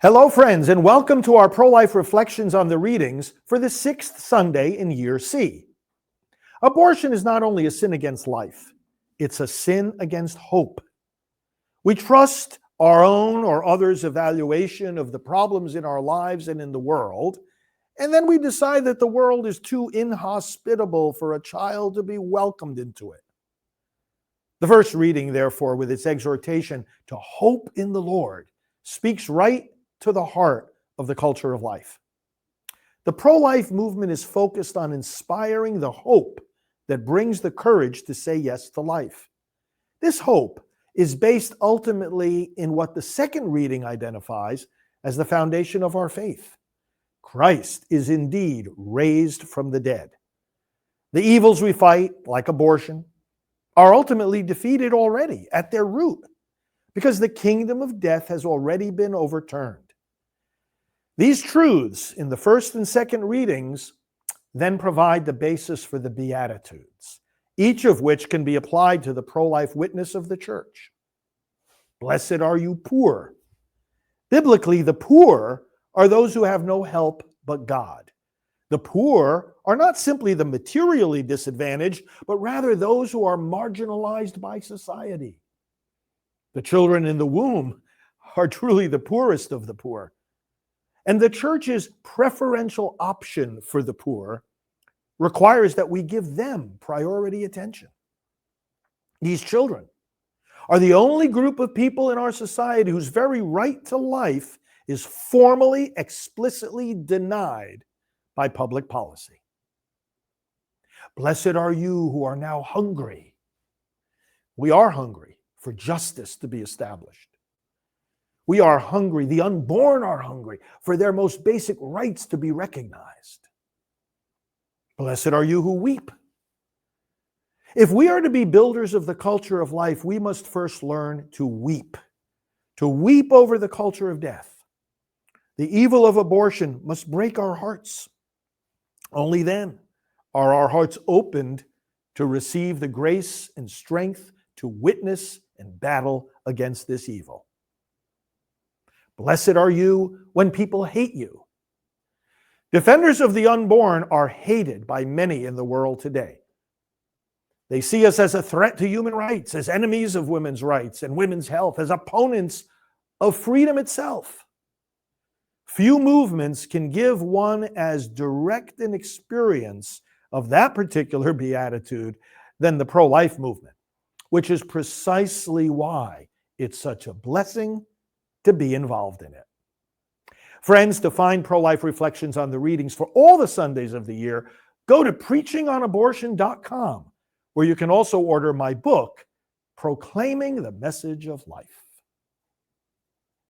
Hello, friends, and welcome to our pro-life reflections on the readings for the 6th Sunday in Year C. Abortion is not only a sin against life, it's a sin against hope. We trust our own or others' evaluation of the problems in our lives and in the world, and then we decide that the world is too inhospitable for a child to be welcomed into it. The first reading, therefore, with its exhortation to hope in the Lord, speaks right to the heart of the culture of life. The pro-life movement is focused on inspiring the hope that brings the courage to say yes to life. This hope is based ultimately in what the second reading identifies as the foundation of our faith. Christ is indeed raised from the dead. The evils we fight, like abortion, are ultimately defeated already at their root, because the kingdom of death has already been overturned. These truths in the first and second readings then provide the basis for the Beatitudes, each of which can be applied to the pro-life witness of the church. Blessed are you poor. Biblically, the poor are those who have no help but God. The poor are not simply the materially disadvantaged, but rather those who are marginalized by society. The children in the womb are truly the poorest of the poor. And the church's preferential option for the poor requires that we give them priority attention. These children are the only group of people in our society whose very right to life is formally, explicitly denied by public policy. Blessed are you who are now hungry. We are hungry for justice to be established. We are hungry, the unborn are hungry for their most basic rights to be recognized. Blessed are you who weep. If we are to be builders of the culture of life, we must first learn to weep over the culture of death. The evil of abortion must break our hearts. Only then are our hearts opened to receive the grace and strength to witness and battle against this evil. Blessed are you when people hate you. Defenders of the unborn are hated by many in the world today. They see us as a threat to human rights, as enemies of women's rights and women's health, as opponents of freedom itself. Few movements can give one as direct an experience of that particular beatitude than the pro-life movement, which is precisely why it's such a blessing to be involved in it. Friends, to find pro-life reflections on the readings for all the Sundays of the year, go to preachingonabortion.com, where you can also order my book, Proclaiming the Message of Life.